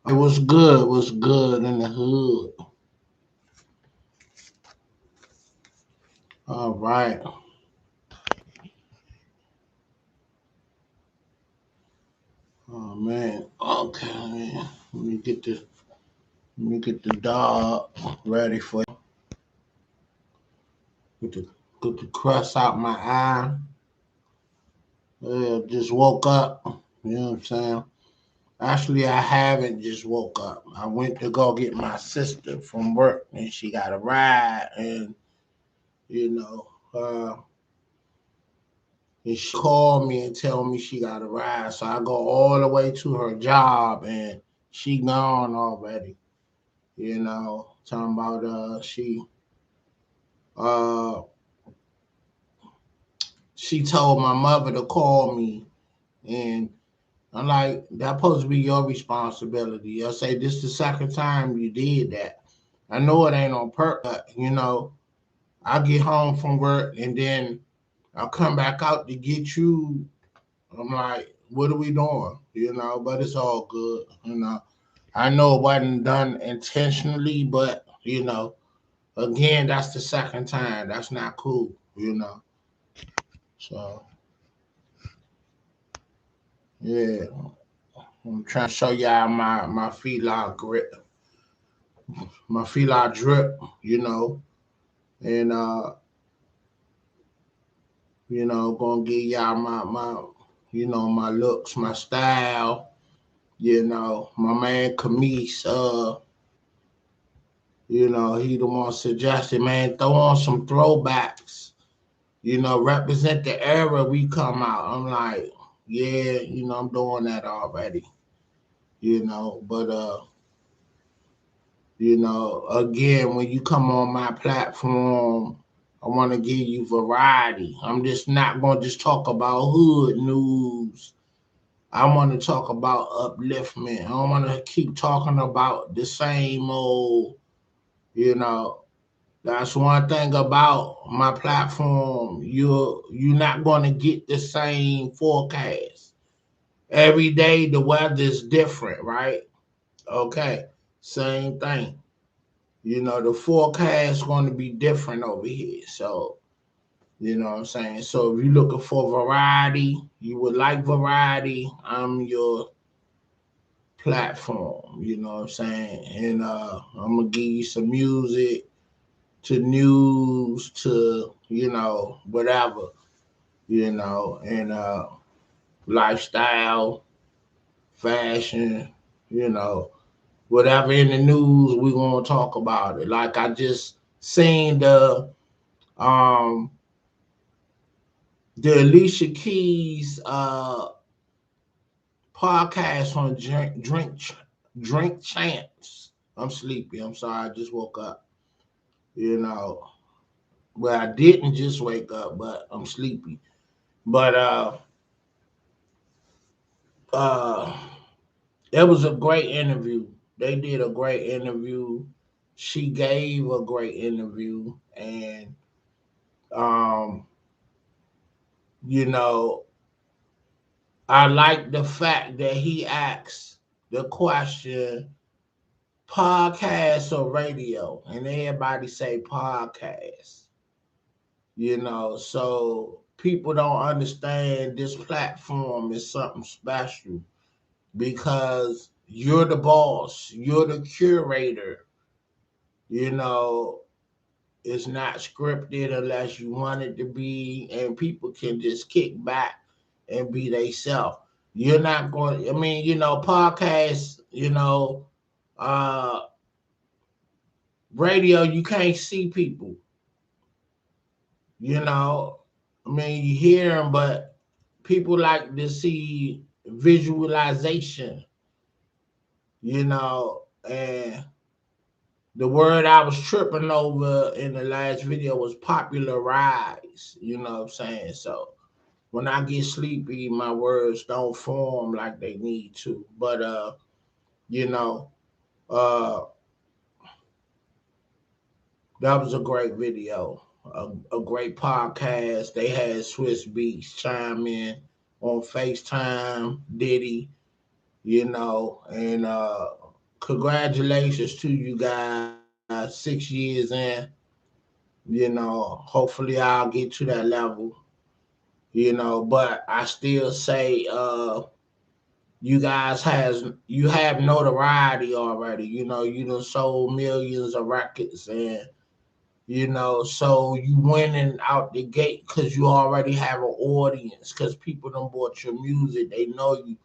It was good. It was good in the hood. All right. Oh man. Okay. Let me get the dog ready for you. Get the crust out my eye. Just woke up. You know what I'm saying? Actually, I haven't just woke up. I went to go get my sister from work, and she got a ride, and you know, and she called me and tell me she got a ride. So I go all the way to her job, and she gone already. Talking about uh she told my mother to call me, and I'm like, that's supposed to be your responsibility. I say, this the second time you did that. I know it ain't on purpose, but, I get home from work and then I'll come back out to get you. I'm like, what are we doing? But it's all good. I know it wasn't done intentionally, but, again, that's the second time. That's not cool. So, yeah, I'm trying to show y'all my feline grip, my feline drip, and gonna give y'all my looks, my style. My man Camise, he the one suggested, man, throw on some throwbacks. Represent the era we come out. I'm like, yeah, I'm doing that already. But again, when you come on my platform, I want to give you variety. I'm just not going to just talk about hood news. I want to talk about upliftment. I don't want to keep talking about the same old, you know. That's one thing about my platform. You're not going to get the same forecast. Every day the weather is different, right? Okay. Same thing. The forecast going to be different over here. So, what I'm saying? So if you're looking for variety, you would like variety, I'm your platform, what I'm saying? And I'm gonna give you some music to news to, whatever, and lifestyle, fashion, you know, whatever in the news, we're gonna talk about it. Like I just seen um the Alicia Keys podcast on drink champs. I'm sleepy. I'm sorry. I just woke up. You know, well, I didn't just wake up, but I'm sleepy. But uh, it was a great interview. They did a great interview. She gave a great interview, and um, you know, I like the fact that he asked the question podcast or radio, and everybody say podcast. So people don't understand this platform is something special because you're the boss, you're the curator. You know, it's not scripted unless you want it to be, and people can just kick back and be themselves. You're not going. I mean, podcasts. Uh, radio. You can't see people. You know, I mean, you hear them, but people like to see visualization. And the word I was tripping over in the last video was popularize. You know what I'm saying? So when I get sleepy, my words don't form like they need to. But you know, uh, that was a great video, a great podcast. They had Swiss Beats chime in on FaceTime, Diddy, and congratulations to you guys. 6 years in, hopefully I'll get to that level, but I still say you have notoriety already. You done sold millions of records, and so you winning out the gate because you already have an audience, because people done bought your music, they know you.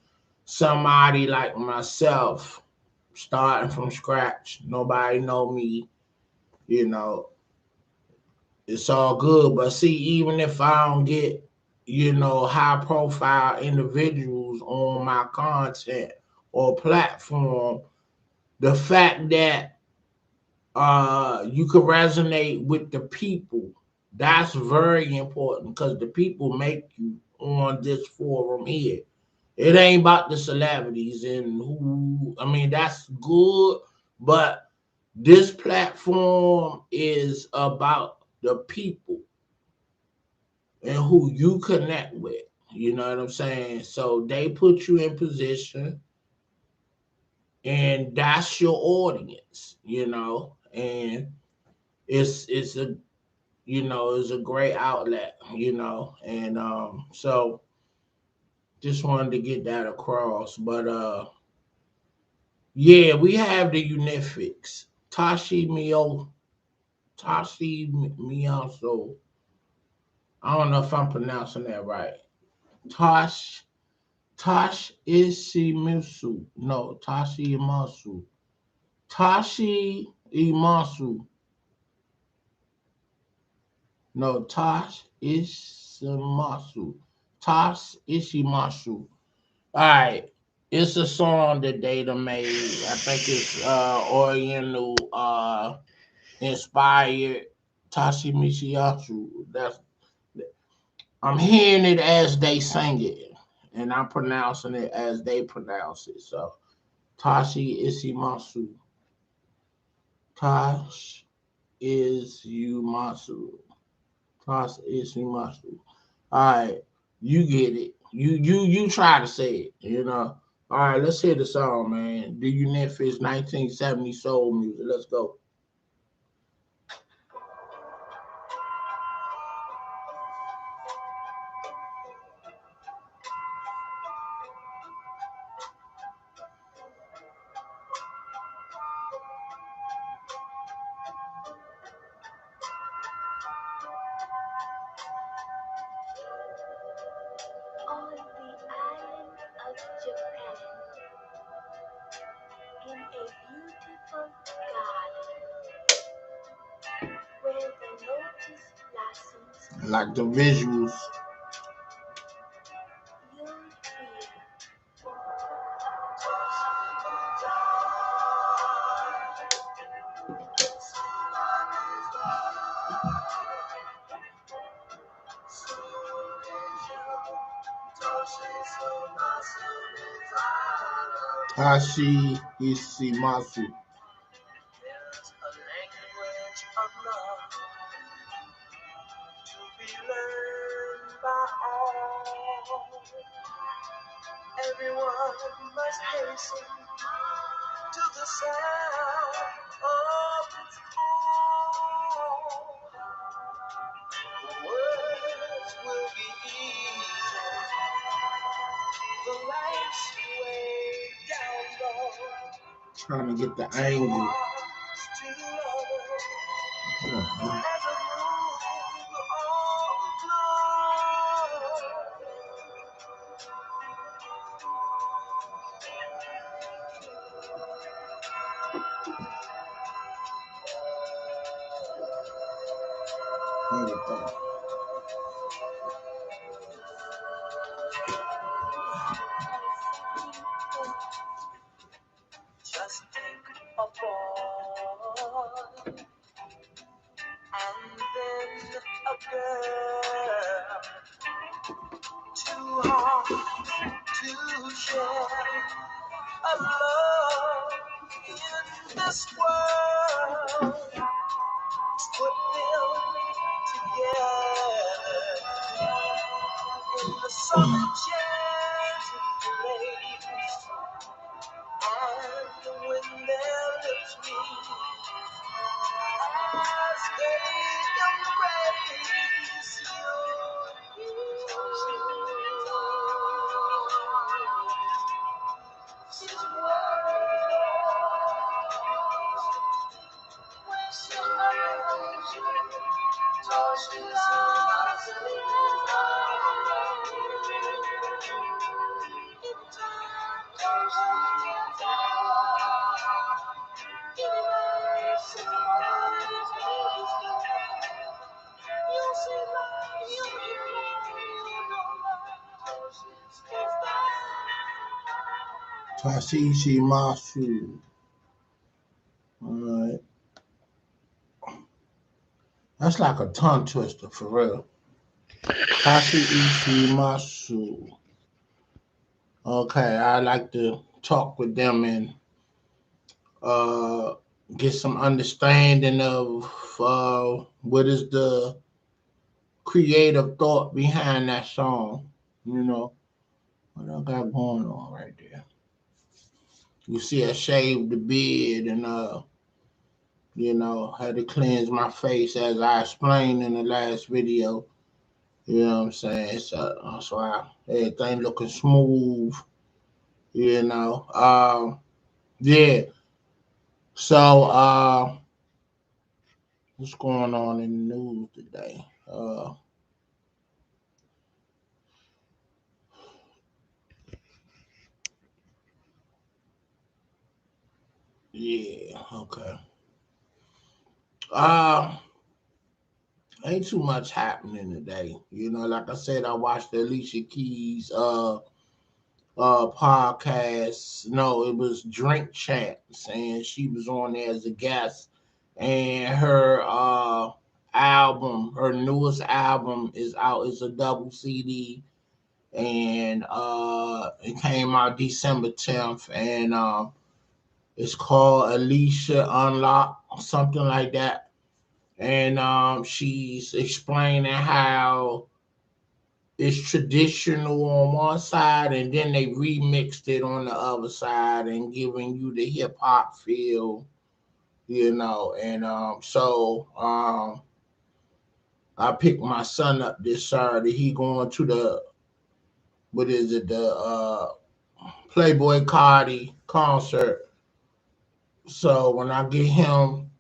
Somebody like myself, starting from scratch, nobody know me, you know it's all good. But see, even if I don't get, high profile individuals on my content or platform, the fact that you can resonate with the people, that's very important, because the people make you on this forum here. It ain't about the celebrities and who, I mean, that's good, but this platform is about the people and who you connect with. You know what I'm saying? So they put you in position, and that's your audience, and it's a it's a great outlet, and so just wanted to get that across. But yeah, we have the Unifics. Toshimiyasu. I don't know if I'm pronouncing that right. Tosh Ishimitsu. No, Toshimasu. Tashi Imasu. No, Tosh Ishimasu. Tosh Ishimasu. All right. It's a song that they done made. I think it's Oriental inspired. Tashi Michiyasu. That's I'm hearing it as they sing it, and I'm pronouncing it as they pronounce it. So Tashi Isimasu. Tash is Yumasu. Tash Isimasu. All right, you get it. You try to say it. All right, let's hear the song, man. The Unifics 1970 soul music. Let's go. Like the visuals. Tashi Isimasu. Trying to get the angle. Toshisumashu. Alright. That's like a tongue twister for real. Toshisumashu. Okay, I like to talk with them and uh, get some understanding of what is the creative thought behind that song. You know, what I got going on right there. You see, I shaved the beard and had to cleanse my face as I explained in the last video. You know what I'm saying? So that's why everything looking smooth. You know, yeah. So what's going on in the news today? Yeah, okay. Uh, ain't too much happening today. You know, like I said, I watched the Alicia Keys podcast. No, it was Drink Champs, and she was on there as a guest. And her album, her newest album is out. It's a double CD, and it came out December 10th, and it's called Alicia Unlocked, something like that. And she's explaining how it's traditional on one side, and then they remixed it on the other side and giving you the hip hop feel, And I picked my son up this Saturday. He going to the what is it the Playboy Cardi concert. So when I get him,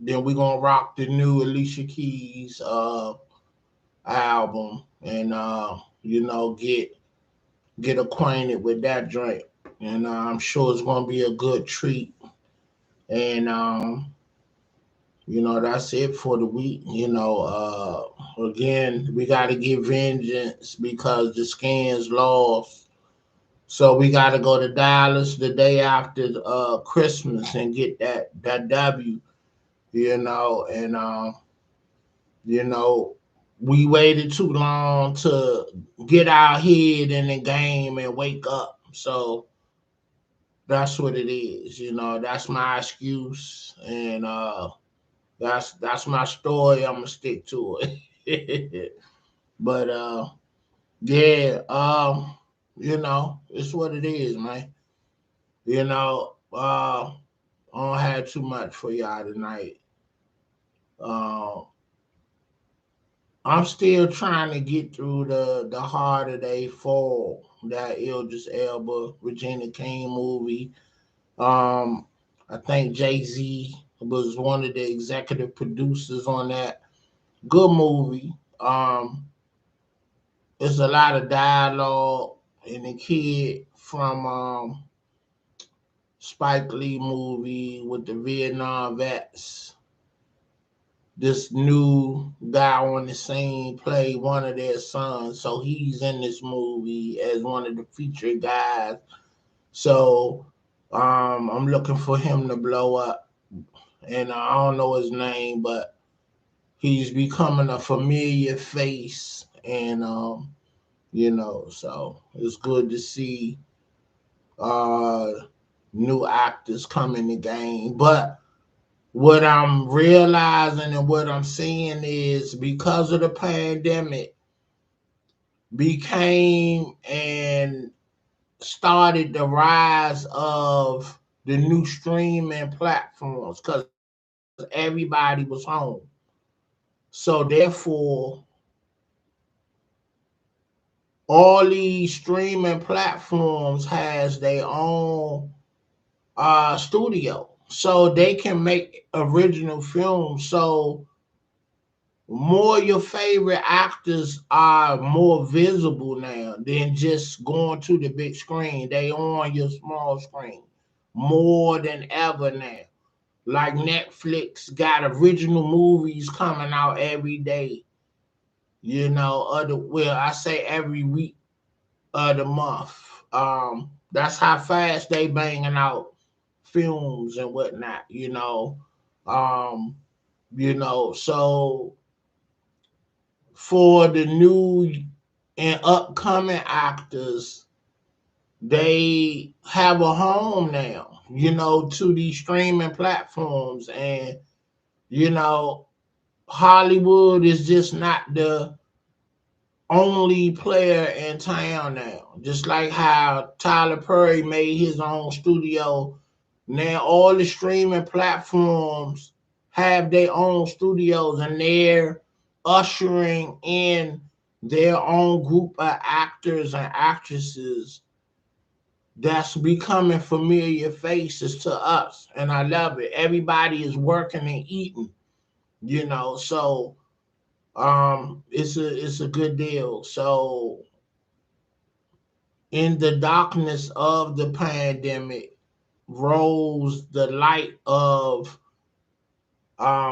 then we gonna rock the new Alicia Keys album and get acquainted with that joint. And I'm sure it's gonna be a good treat. And that's it for the week. Again, we gotta get vengeance because the Skins lost. So we gotta go to Dallas the day after Christmas and get that W, and you know, we waited too long to get our head in the game and wake up. So that's what it is. That's my excuse, and that's my story. I'm gonna stick to it. But yeah, it's what it is, man. I don't have too much for y'all tonight. Uh, I'm still trying to get through the Harder They Fall, that Idris Elba, Regina King movie. Um, I think Jay-Z was one of the executive producers on that. Good movie. There's a lot of dialogue, and the kid from Spike Lee movie with the Vietnam vets. This new guy on the scene played one of their sons, so he's in this movie as one of the featured guys. So I'm looking for him to blow up, and I don't know his name, but he's becoming a familiar face, and so it's good to see uh, new actors come in the game, but what I'm realizing and what I'm seeing is because of the pandemic became and started the rise of the new streaming platforms because everybody was home. So therefore, all these streaming platforms has their own studio. So they can make original films. So more your favorite actors are more visible now than just going to the big screen. They on your small screen more than ever now. Like Netflix got original movies coming out every day. I say every week of the month. That's how fast they banging out films and whatnot, Um, so for the new and upcoming actors, they have a home now, to these streaming platforms. And, you know, Hollywood is just not the only player in town now. Just like how Tyler Perry made his own studio, now all the streaming platforms have their own studios, and they're ushering in their own group of actors and actresses that's becoming familiar faces to us. And I love it. Everybody is working and eating, so it's a good deal. So in the darkness of the pandemic rose the light of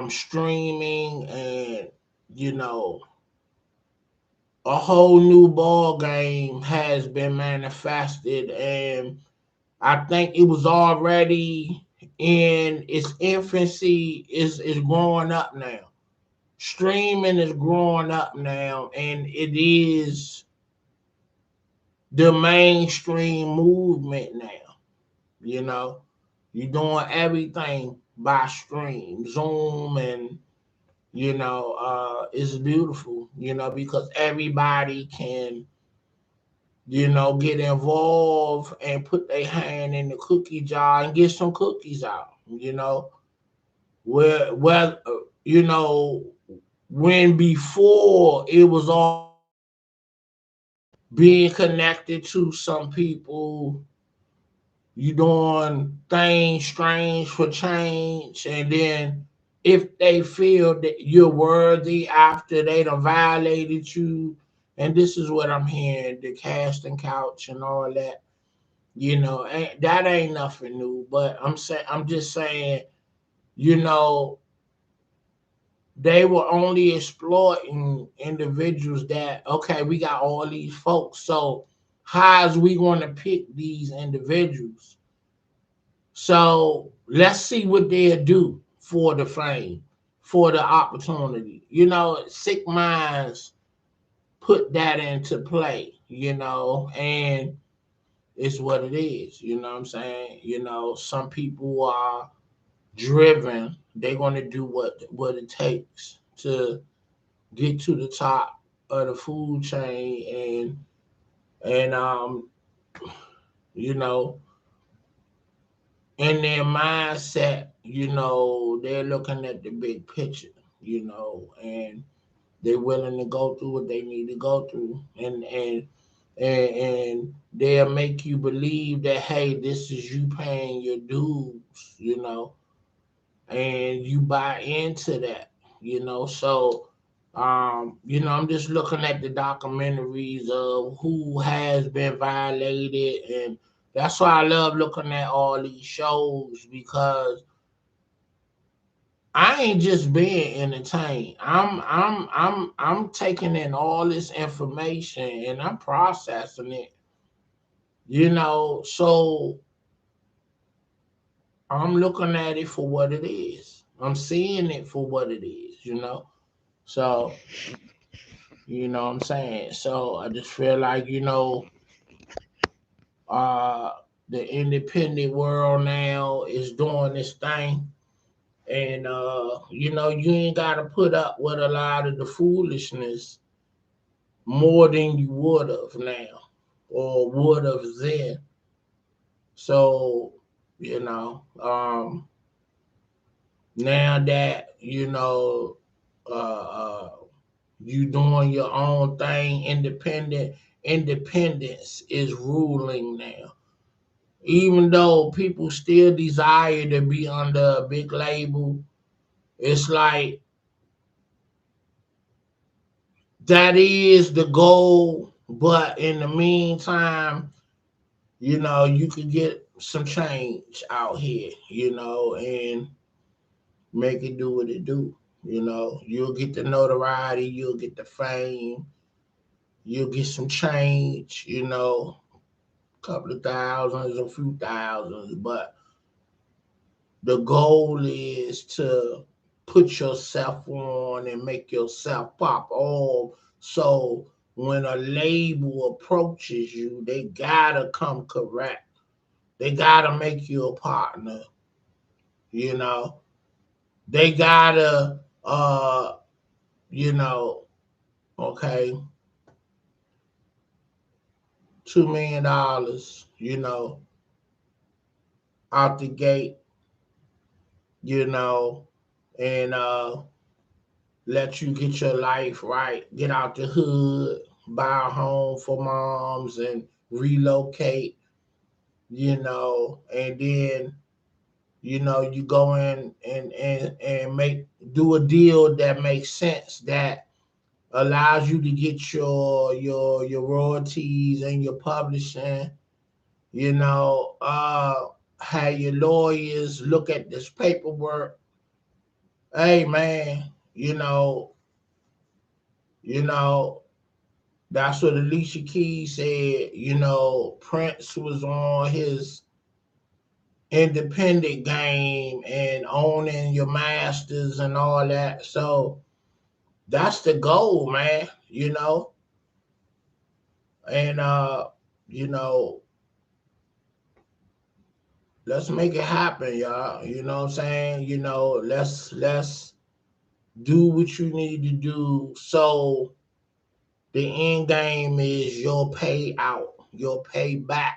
streaming, and you know a whole new ball game has been manifested. And I think it was already in its infancy, is growing up now. Streaming is growing up now, and it is the mainstream movement now. You know, you're doing everything by stream, Zoom, and it's beautiful. Because everybody can, get involved and put their hand in the cookie jar and get some cookies out. Where when before it was all being connected to some people, you doing things strange for change, and then if they feel that you're worthy after they done violated you, and this is what I'm hearing, the casting couch and all that, that ain't nothing new. But I'm just saying, you know, they were only exploiting individuals that, okay, we got all these folks, so how is we going to pick these individuals? So let's see what they'll do for the fame, for the opportunity. Sick minds put that into play, and it's what it is. You know what I'm saying? Some people are driven. They're going to do what it takes to get to the top of the food chain, and you know, in their mindset, they're looking at the big picture, and they're willing to go through what they need to go through, and they'll make you believe that, hey, this is you paying your dues, and you buy into that, So, I'm just looking at the documentaries of who has been violated, and that's why I love looking at all these shows, because I ain't just being entertained. I'm taking in all this information and I'm processing it, So I'm looking at it for what it is. I'm seeing it for what it is. So, what I'm saying. So I just feel like, uh the independent world now is doing this thing. And you ain't gotta put up with a lot of the foolishness more than you would have now or would have then. So, now that, uh, you doing your own thing, independence is ruling now. Even though people still desire to be under a big label, it's like that is the goal. But in the meantime, you could get some change out here, and make it do what it do. You'll get the notoriety, you'll get the fame, you'll get some change, couple of thousands, a few thousands, but the goal is to put yourself on and make yourself pop off. So when a label approaches you, they gotta come correct. They gotta make you a partner, you know. They gotta you know, okay, $2 million, out the gate, you know, and let you get your life right, get out the hood, buy a home for moms and relocate, and then, you go in and make do a deal that makes sense, that allows you to get your royalties and your publishing, you know, have your lawyers look at this paperwork. Hey man, you know, that's what Alicia Keys said. Prince was on his independent game and owning your masters and all that. So that's the goal, man, and you know, let's make it happen, y'all. You know what I'm saying? Let's do what you need to do. So the end game is your payout, your payback.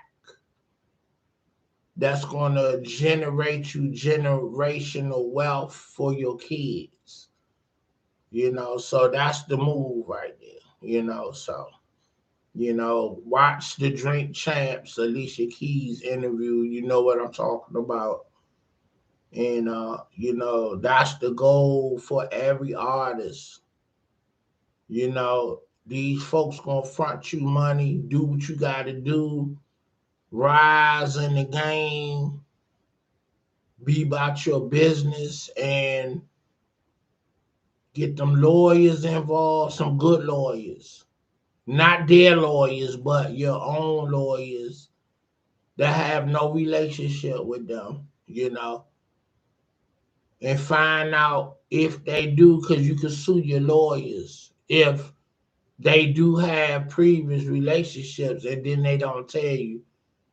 That's gonna generate you generational wealth for your kids. So that's the move right there. So watch the Drink Champs Alicia Keys interview. You know what I'm talking about. And that's the goal for every artist. These folks gonna front you money, do what you gotta do, rise in the game, be about your business, and get them lawyers involved, some good lawyers. Not their lawyers, but your own lawyers that have no relationship with them, and find out if they do, because you can sue your lawyers if they do have previous relationships and then they don't tell you,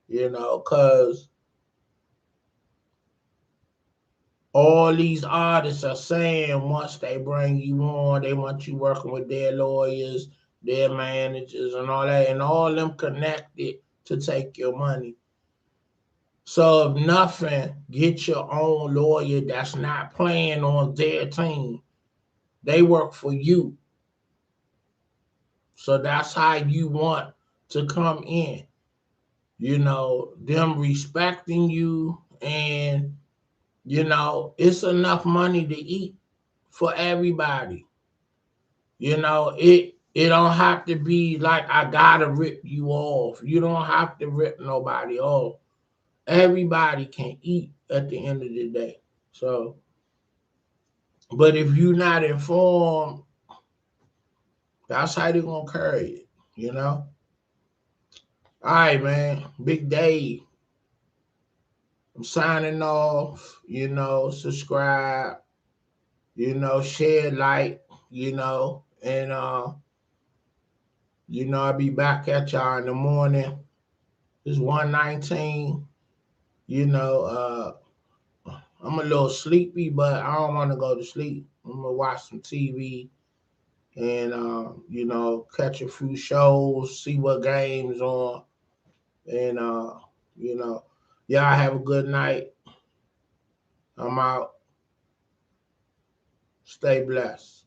because all these artists are saying once they bring you on, they want you working with their lawyers, their managers, and all that, and all them connected to take your money. So if nothing, get your own lawyer that's not playing on their team. They work for you. So that's how you want to come in. Them respecting you, and it's enough money to eat for everybody. It don't have to be like I gotta rip you off. You don't have to rip nobody off. Everybody can eat at the end of the day. So, but if you're not informed, that's how they're gonna carry it. All right, man. Big Dave. I'm signing off. Subscribe. Share, like. And I'll be back at y'all in the morning. It's 1:19. I'm a little sleepy, but I don't want to go to sleep. I'm gonna watch some TV and catch a few shows, see what games on, and you know, y'all have a good night. I'm out. Stay blessed.